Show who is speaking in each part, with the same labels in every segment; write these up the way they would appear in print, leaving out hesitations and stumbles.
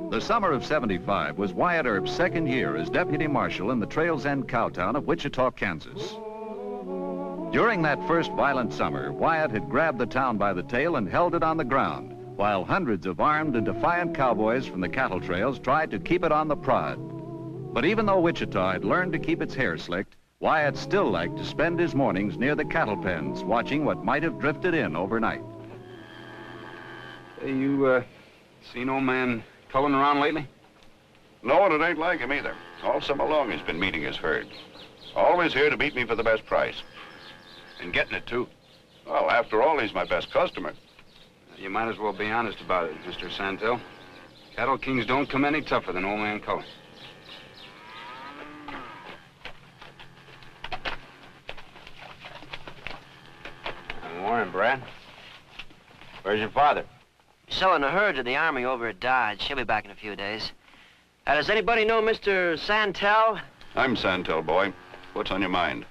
Speaker 1: The summer of '75 was Wyatt Earp's second year as deputy marshal in the Trails End cow town of Wichita, Kansas. During that first violent summer, Wyatt had grabbed the town by the tail and held it on the ground, while hundreds of armed and defiant cowboys from the cattle trails tried to keep it on the prod. But even though Wichita had learned to keep its hair slicked, Wyatt still liked to spend his mornings near the cattle pens, watching what might have drifted in overnight.
Speaker 2: Hey, you, seen old man culling around lately?
Speaker 3: No, and it ain't like him either. All summer long he's been meeting his herd. Always here to beat me for the best price. And getting it, too. Well, after all, he's my best customer.
Speaker 2: You might as well be honest about it, Mr. Santel. Cattle kings don't come any tougher than old man Cullen. Good morning, Brad. Where's your father?
Speaker 4: Selling a herd to the Army over at Dodge. He'll be back in a few days. Does anybody know Mr. Santel?
Speaker 3: I'm Santel, boy. What's on your mind?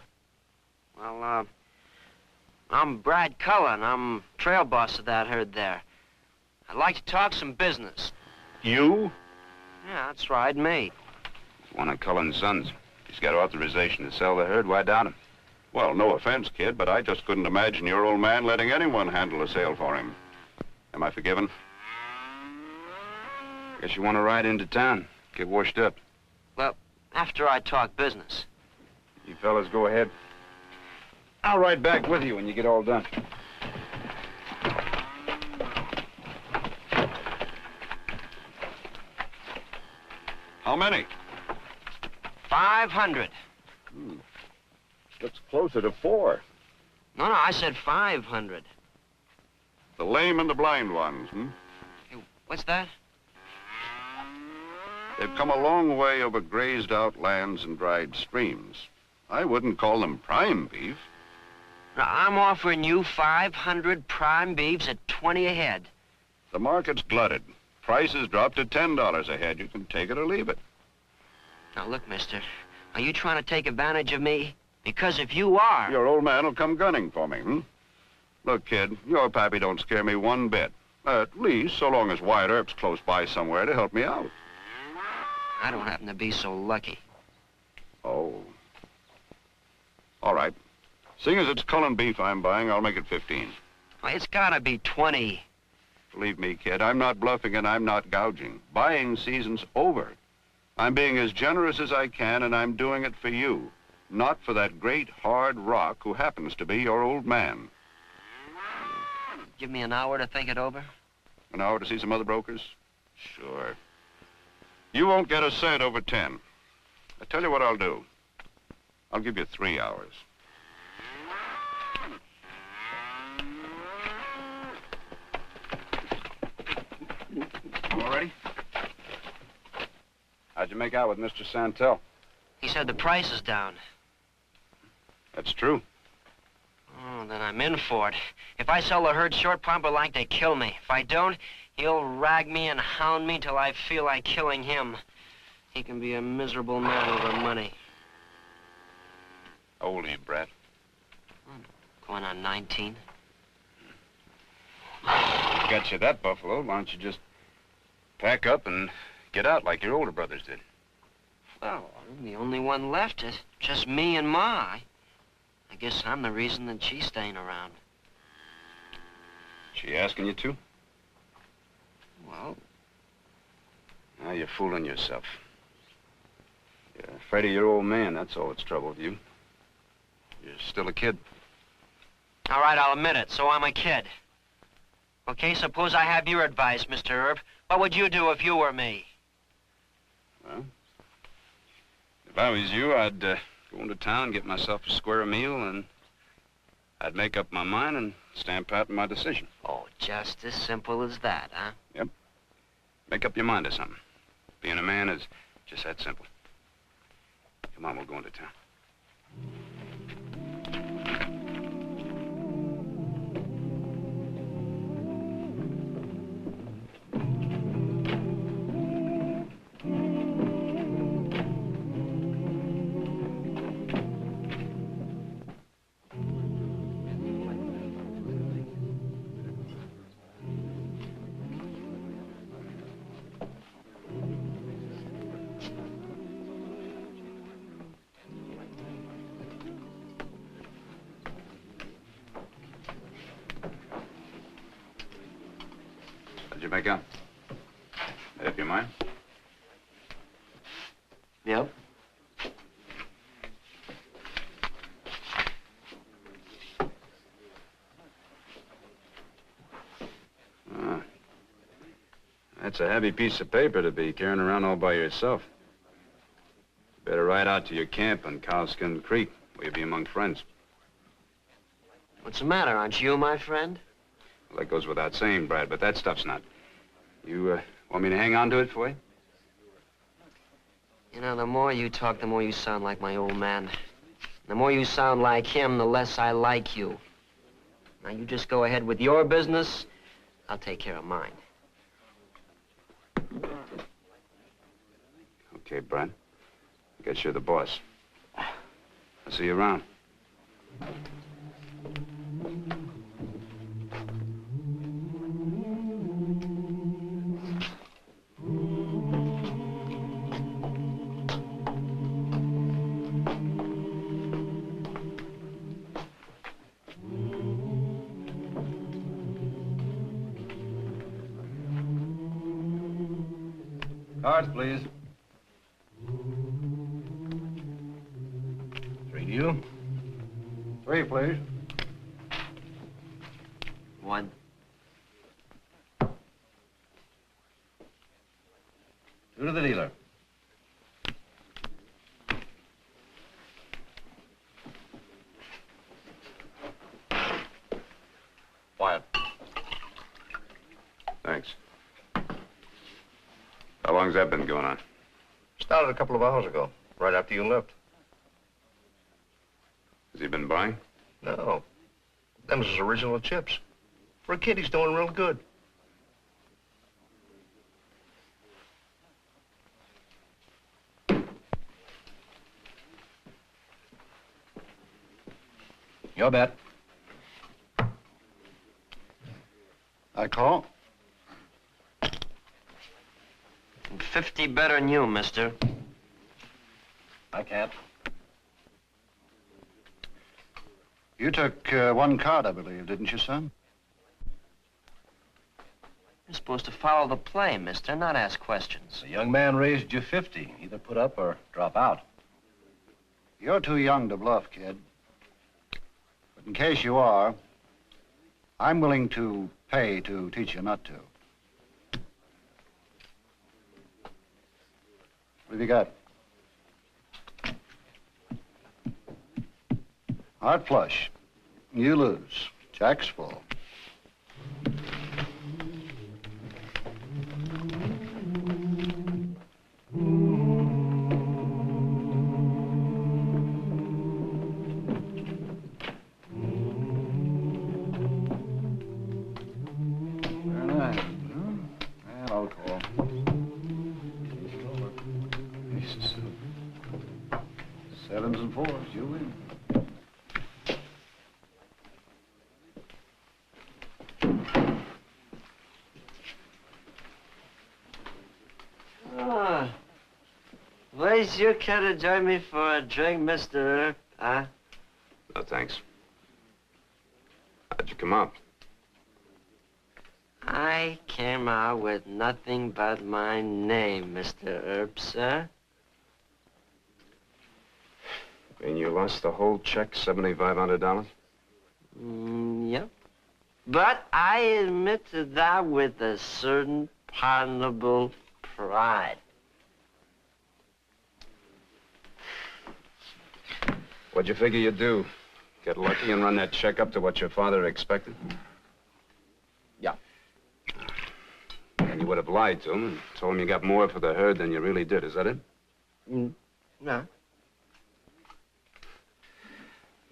Speaker 4: Well, I'm Brad Cullen. I'm trail boss of that herd there. I'd like to talk some business.
Speaker 3: You?
Speaker 4: Yeah, that's right, me.
Speaker 2: One of Cullen's sons. He's got authorization to sell the herd. Why doubt him?
Speaker 3: Well, no offense, kid, but I just couldn't imagine your old man letting anyone handle a sale for him. Am I forgiven?
Speaker 2: Guess you want to ride into town, get washed up.
Speaker 4: Well, after I talk business.
Speaker 2: You fellas go ahead. I'll ride back with you when you get all done.
Speaker 3: How many?
Speaker 4: 500.
Speaker 3: Looks closer to 4.
Speaker 4: No, I said 500.
Speaker 3: The lame and the blind ones,
Speaker 4: Hey, what's that?
Speaker 3: They've come a long way over grazed out lands and dried streams. I wouldn't call them prime beef.
Speaker 4: Now, I'm offering you 500 prime beeves at 20 a head.
Speaker 3: The market's glutted. Prices dropped to $10 a head. You can take it or leave it.
Speaker 4: Now, look, mister, are you trying to take advantage of me? Because if you are...
Speaker 3: Your old man will come gunning for me, Look, kid, your pappy don't scare me one bit. At least, so long as Wyatt Earp's close by somewhere to help me out.
Speaker 4: I don't happen to be so lucky.
Speaker 3: Oh. All right. Seeing as it's Cullen beef I'm buying, I'll make it 15.
Speaker 4: Well, it's gotta be 20.
Speaker 3: Believe me, kid, I'm not bluffing and I'm not gouging. Buying season's over. I'm being as generous as I can, and I'm doing it for you, not for that great hard rock who happens to be your old man.
Speaker 4: Give me an hour to think it over?
Speaker 3: An hour to see some other brokers? Sure. You won't get a cent over 10. I tell you what I'll do. I'll give you 3 hours.
Speaker 2: All ready? How'd you make out with Mr. Santel?
Speaker 4: He said the price is down.
Speaker 2: That's true.
Speaker 4: Oh, then I'm in for it. If I sell the herd short, Papa like they kill me. If I don't, he'll rag me and hound me till I feel like killing him. He can be a miserable man over money.
Speaker 2: How old are you, Brad?
Speaker 4: Going on 19.
Speaker 2: Got you that buffalo. Why don't you just pack up and get out like your older brothers did?
Speaker 4: Well, I'm the only one left. It's just me and Ma. I guess I'm the reason that she's staying around.
Speaker 2: She asking you to?
Speaker 4: Well...
Speaker 2: Now you're fooling yourself. You're afraid of your old man, that's all that's troubled you. You're still a kid.
Speaker 4: All right, I'll admit it. So I'm a kid. Okay, suppose I have your advice, Mr. Earp. What would you do if you were me?
Speaker 2: Well, if I was you, I'd go into town, get myself a square meal, and I'd make up my mind and stamp out my decision.
Speaker 4: Oh, just as simple as that, huh?
Speaker 2: Yep. Make up your mind to something. Being a man is just that simple. Come on, we'll go into town. you make out? Made up your mind?
Speaker 4: Yep.
Speaker 2: That's a heavy piece of paper to be carrying around all by yourself. Better ride out to your camp on Cowskin Creek, where you'll be among friends.
Speaker 4: What's the matter? Aren't you my friend?
Speaker 2: Well, that goes without saying, Brad, but that stuff's not. You, want me to hang on to it for you?
Speaker 4: You know, the more you talk, the more you sound like my old man. The more you sound like him, the less I like you. Now, you just go ahead with your business. I'll take care of mine.
Speaker 2: Okay, Brad. I guess you're the boss. I'll see you around.
Speaker 5: Cards, please. 3 to you. 3, please.
Speaker 4: 1.
Speaker 5: 2 to the dealer. Wyatt.
Speaker 2: Thanks. How long's that been going on?
Speaker 5: Started a couple of hours ago, right after you left.
Speaker 2: Has he been buying?
Speaker 5: No. Them's his original chips. For a kid, he's doing real good. Your bet.
Speaker 3: I call.
Speaker 4: 50 better than you, mister.
Speaker 5: I can't.
Speaker 3: You took 1 card, I believe, didn't you, son?
Speaker 4: You're supposed to follow the play, mister, not ask questions.
Speaker 5: The young man raised you 50. Either put up or drop out.
Speaker 3: You're too young to bluff, kid. But in case you are, I'm willing to pay to teach you not to. What have you got? Heart flush. You lose. Jack's full. Very nice. And I'll call. Sevens and 4s, you win.
Speaker 4: Where's your care to join me for a drink, Mr. Earp, huh?
Speaker 2: No, thanks. How'd you come up?
Speaker 4: I came out with nothing but my name, Mr. Earp, sir.
Speaker 2: And you lost the whole check, $7,500?
Speaker 4: Yep. But I admit to that with a certain pardonable pride.
Speaker 2: What'd you figure you'd do? Get lucky and run that check up to what your father expected?
Speaker 5: Yeah.
Speaker 2: And you would have lied to him and told him you got more for the herd than you really did, is that it?
Speaker 4: No.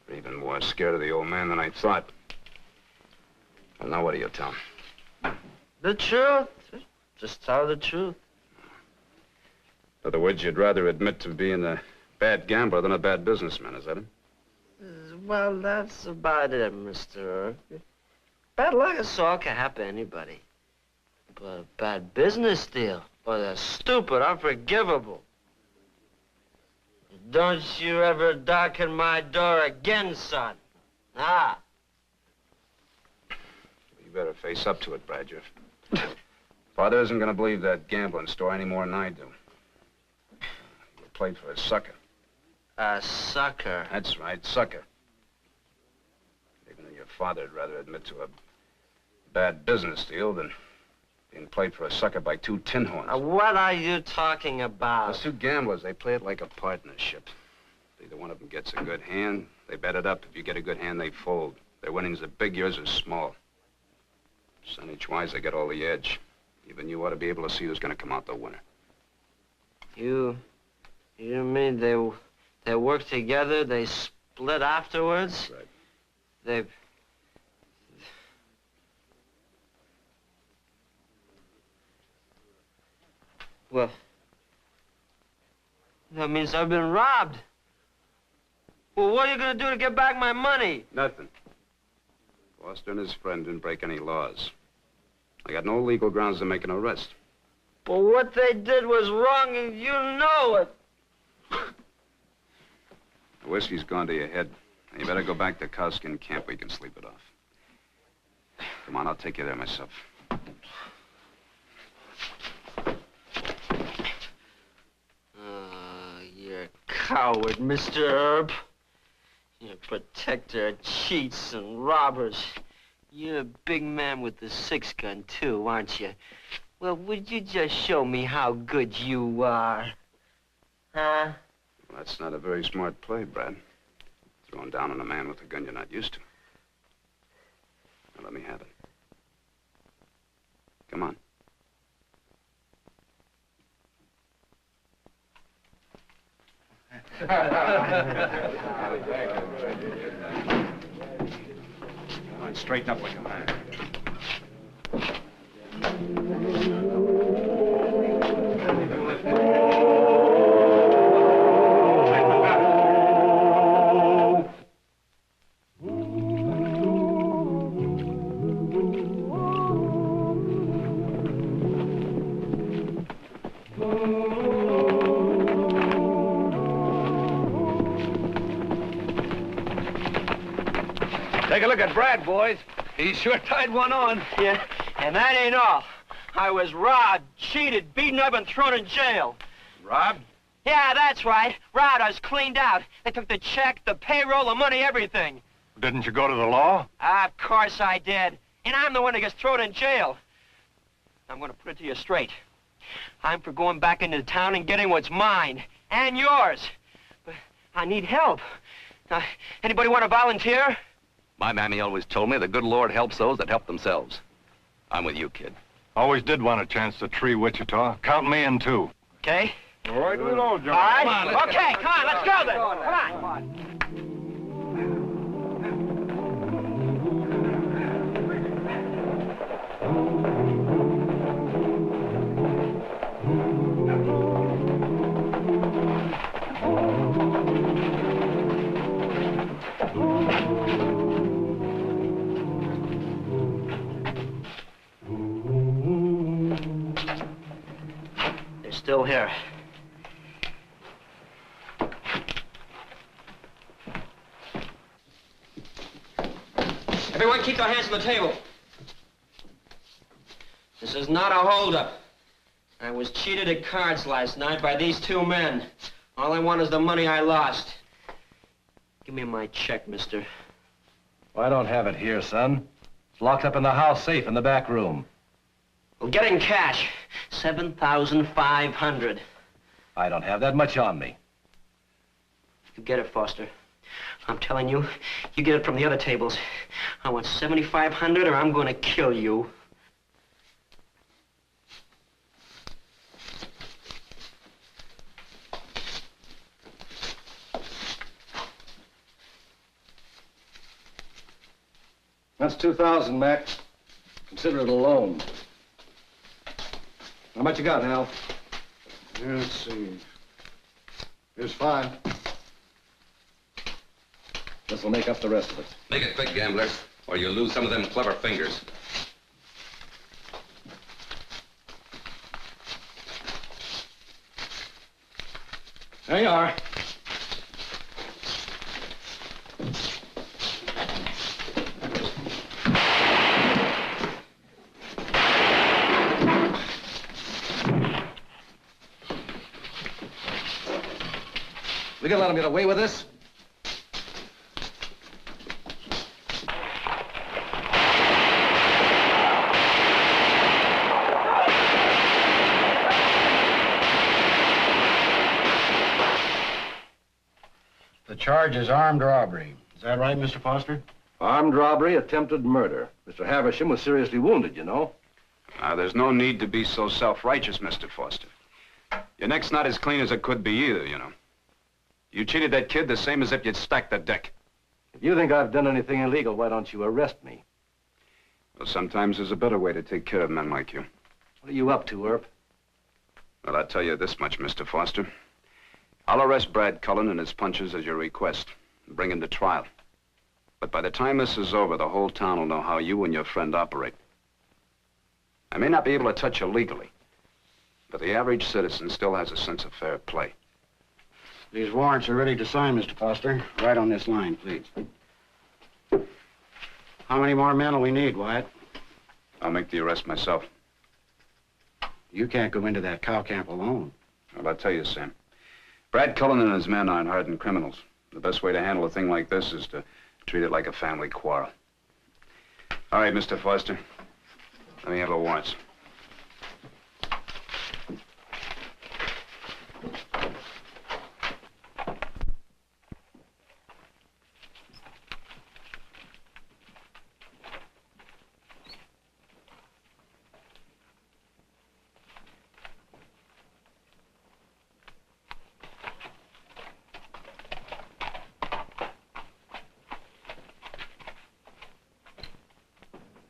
Speaker 2: You're even more scared of the old man than I thought. Well, now what do you tell him?
Speaker 4: The truth. Just tell the truth.
Speaker 2: In other words, you'd rather admit to being a bad gambler than a bad businessman, is that it?
Speaker 4: Well, that's about it, Mr. Earp. Bad luck is all can happen to anybody. But a bad business deal, or the stupid, unforgivable. Don't you ever darken my door again, son. Ah.
Speaker 2: You better face up to it, Brad. You're Father isn't going to believe that gambling story any more than I do. You played for a sucker.
Speaker 4: A sucker?
Speaker 2: That's right, sucker. Even your father'd rather admit to a bad business deal than being played for a sucker by two tin horns.
Speaker 4: What are you talking about?
Speaker 2: Those two gamblers, they play it like a partnership. If either one of them gets a good hand, they bet it up. If you get a good hand, they fold. Their winnings are big, yours are small. Percentage-wise, they get all the edge. Even you ought to be able to see who's going to come out the winner.
Speaker 4: You mean they work together, they split afterwards?
Speaker 2: Right.
Speaker 4: Well, that means I've been robbed. Well, what are you going to do to get back my money?
Speaker 2: Nothing. Foster and his friend didn't break any laws. I got no legal grounds to make an arrest.
Speaker 4: But what they did was wrong, and you know it.
Speaker 2: The whiskey's gone to your head. You better go back to Cowskin Camp where you can sleep it off. Come on, I'll take you there myself.
Speaker 4: You're a coward, Mr. Earp. You're a protector of cheats and robbers. You're a big man with the six-gun, too, aren't you? Well, would you just show me how good you are? Huh?
Speaker 2: Well, that's not a very smart play, Brad. Throwing down on a man with a gun you're not used to. Now, let me have it. Come on. Come on, straighten up like a man.
Speaker 6: Take a look at Brad, boys. He sure tied one on.
Speaker 4: Yeah, and that ain't all. I was robbed, cheated, beaten up, and thrown in jail.
Speaker 6: Robbed?
Speaker 4: Yeah, that's right. Robbed. I was cleaned out. They took the check, the payroll, the money, everything.
Speaker 5: Didn't you go to the law?
Speaker 4: Of course I did. And I'm the one that gets thrown in jail. I'm going to put it to you straight. I'm for going back into town and getting what's mine. And yours. But I need help. Anybody want to volunteer?
Speaker 7: My mammy always told me the good Lord helps those that help themselves. I'm with you, kid.
Speaker 5: Always did want a chance to tree Wichita. Count me in, too.
Speaker 4: Okay.
Speaker 6: All right, we'll all join.
Speaker 4: All right.
Speaker 6: Come on,
Speaker 4: Okay, come on, let's go then. Come on. They're still here. Everyone keep their hands on the table. This is not a holdup. I was cheated at cards last night by these two men. All I want is the money I lost. Give me my check, mister.
Speaker 8: Well, I don't have it here, son. It's locked up in the house safe in the back room.
Speaker 4: Well, get in cash. $7,500.
Speaker 8: I don't have that much on me.
Speaker 4: You get it, Foster. I'm telling you, you get it from the other tables. I want $7,500 or I'm going to kill you.
Speaker 8: That's $2,000, Mac. Consider it a loan. How much you got, Hal?
Speaker 5: Yeah, let's see. Here's 5.
Speaker 8: This will make up the rest of it.
Speaker 7: Make it quick, gambler, or you'll lose some of them clever fingers.
Speaker 8: There you are. We gonna let him get away with this?
Speaker 9: The charge is armed robbery. Is that right, Mr. Foster?
Speaker 8: Armed robbery, attempted murder. Mr. Havisham was seriously wounded, you know.
Speaker 2: There's no need to be so self-righteous, Mr. Foster. Your neck's not as clean as it could be either, you know. You cheated that kid the same as if you'd stacked the deck.
Speaker 8: If you think I've done anything illegal, why don't you arrest me?
Speaker 2: Well, sometimes there's a better way to take care of men like you.
Speaker 8: What are you up to, Earp?
Speaker 2: Well, I'll tell you this much, Mr. Foster. I'll arrest Brad Cullen and his punches as your request and bring him to trial. But by the time this is over, the whole town will know how you and your friend operate. I may not be able to touch you legally, but the average citizen still has a sense of fair play.
Speaker 9: These warrants are ready to sign, Mr. Foster. Right on this line, please. How many more men will we need, Wyatt?
Speaker 2: I'll make the arrest myself.
Speaker 9: You can't go into that cow camp alone.
Speaker 2: Well, I'll tell you, Sam. Brad Cullen and his men aren't hardened criminals. The best way to handle a thing like this is to treat it like a family quarrel. All right, Mr. Foster. Let me have the warrants.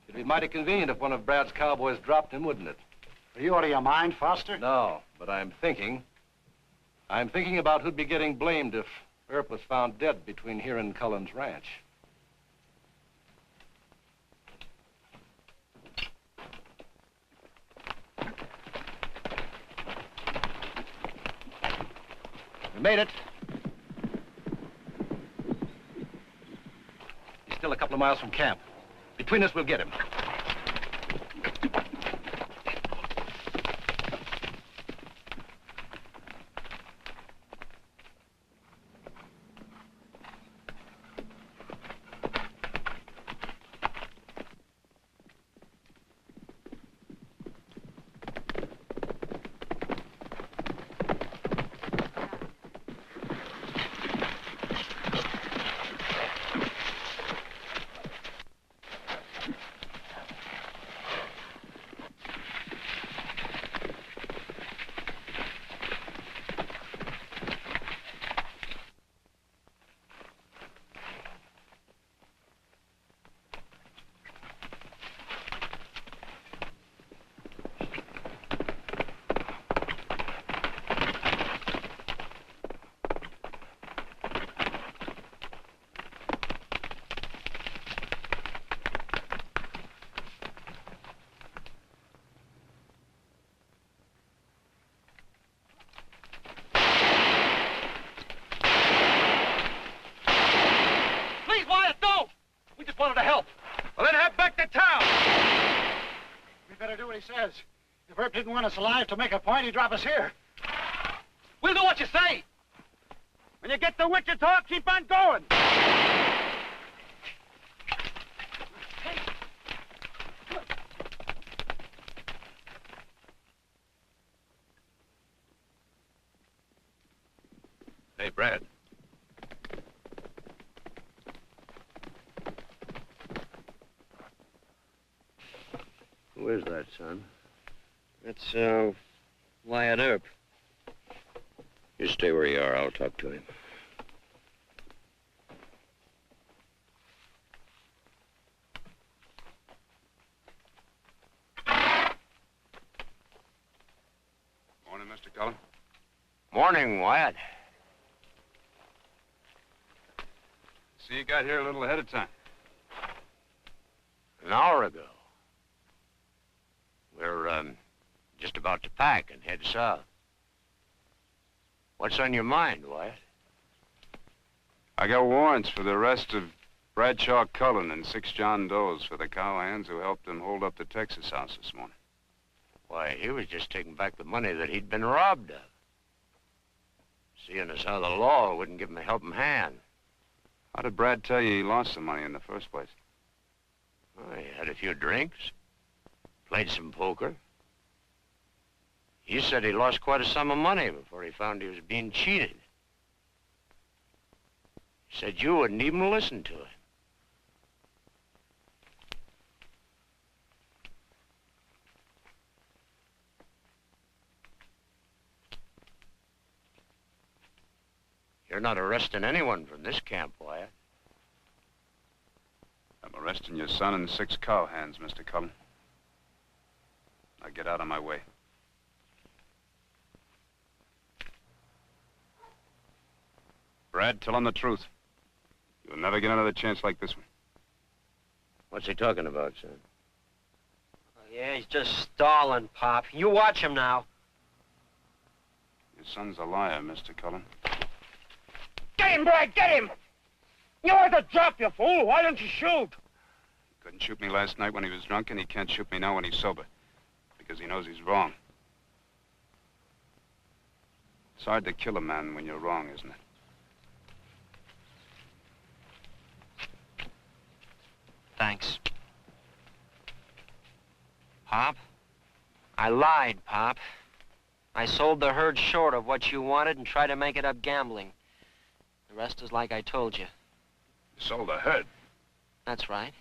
Speaker 8: It'd be mighty convenient if one of Brad's cowboys dropped him, wouldn't it?
Speaker 9: Are you out of your mind, Foster?
Speaker 8: No, but I'm thinking about who'd be getting blamed if Earp was found dead between here and Cullen's ranch. We made it. He's still a couple of miles from camp. Between us, we'll get him. Wanted to help. Well, then head back to town.
Speaker 9: We better do what he says. If Earp didn't want us alive to make a point, he'd drop us here.
Speaker 6: We'll do what you say. When you get to Wichita, keep on going.
Speaker 7: Hey, Brad.
Speaker 4: Who is that, son? That's, Wyatt Earp. You stay where you are. I'll talk to him.
Speaker 2: Morning, Mr. Cullen.
Speaker 4: Morning, Wyatt.
Speaker 2: See, you got here a little ahead of time.
Speaker 4: An hour ago. We're, just about to pack and head south. What's on your mind, Wyatt?
Speaker 2: I got warrants for the arrest of Bradshaw Cullen and 6 John Does for the cowhands who helped him hold up the Texas house this morning.
Speaker 4: Why, he was just taking back the money that he'd been robbed of.
Speaker 10: Seeing as how the law wouldn't give him a helping hand.
Speaker 2: How did Brad tell you he lost some money in the first place?
Speaker 10: Well, he had a few drinks, played some poker. He said he lost quite a sum of money before he found he was being cheated. He said you wouldn't even listen to him. You're not arresting anyone from this camp, Wyatt.
Speaker 2: I'm arresting your son and 6 cowhands, Mr. Cullen. Now get out of my way. Brad, tell him the truth. You'll never get another chance like this one.
Speaker 10: What's he talking about, son?
Speaker 4: Oh, yeah, he's just stalling, Pop. You watch him now.
Speaker 2: Your son's a liar, Mr. Cullen.
Speaker 6: Get him, Brad, get him! You ought to drop, you fool. Why don't you shoot?
Speaker 2: He couldn't shoot me last night when he was drunk, and he can't shoot me now when he's sober. Because he knows he's wrong. It's hard to kill a man when you're wrong, isn't it?
Speaker 4: Thanks. Pop? I lied, Pop. I sold the herd short of what you wanted and tried to make it up gambling. The rest is like I told you.
Speaker 2: You sold the herd?
Speaker 4: That's right.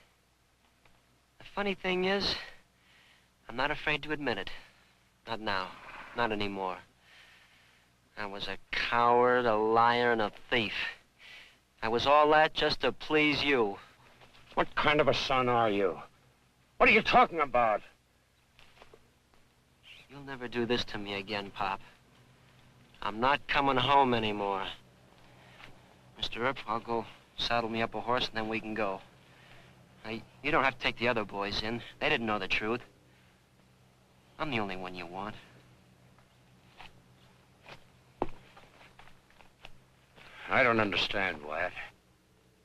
Speaker 4: The funny thing is, I'm not afraid to admit it. Not now. Not anymore. I was a coward, a liar, and a thief. I was all that just to please you.
Speaker 10: What kind of a son are you? What are you talking about?
Speaker 4: You'll never do this to me again, Pop. I'm not coming home anymore. Mr. Earp, I'll go saddle me up a horse and then we can go. Now, you don't have to take the other boys in. They didn't know the truth. I'm the only one you want.
Speaker 10: I don't understand, Wyatt.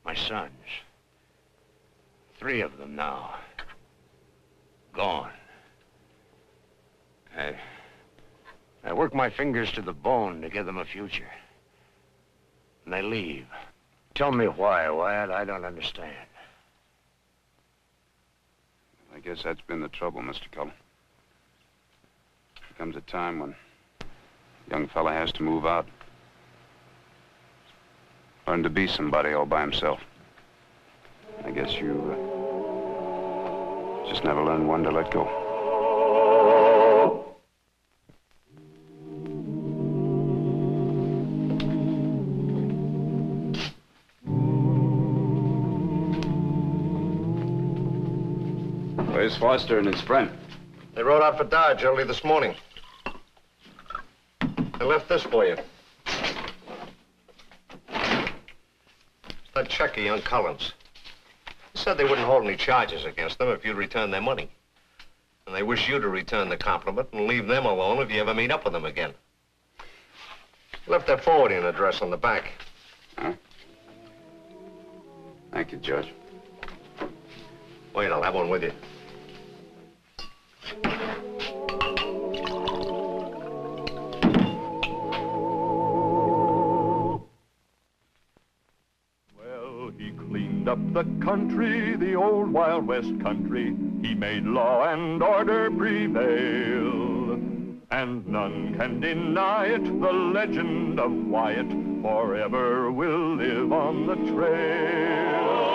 Speaker 10: My sons. 3 of them now. Gone. I work my fingers to the bone to give them a future. And they leave. Tell me why, Wyatt. I don't understand.
Speaker 2: I guess that's been the trouble, Mr. Cullen. There comes a time when a young fella has to move out. Learn to be somebody all by himself. I guess you just never learned when to let go. Where's Foster and his friend?
Speaker 5: They rode out for Dodge early this morning. I left this for you. It's that check of young Collins. He said they wouldn't hold any charges against them if you'd return their money. And they wish you to return the compliment and leave them alone if you ever meet up with them again. Left their forwarding address on the back.
Speaker 2: Huh? Thank you, Judge.
Speaker 5: Wait, I'll have one with you.
Speaker 11: Well, he cleaned up the country, the old Wild West country. He made law and order prevail. And none can deny it, the legend of Wyatt forever will live on the trail.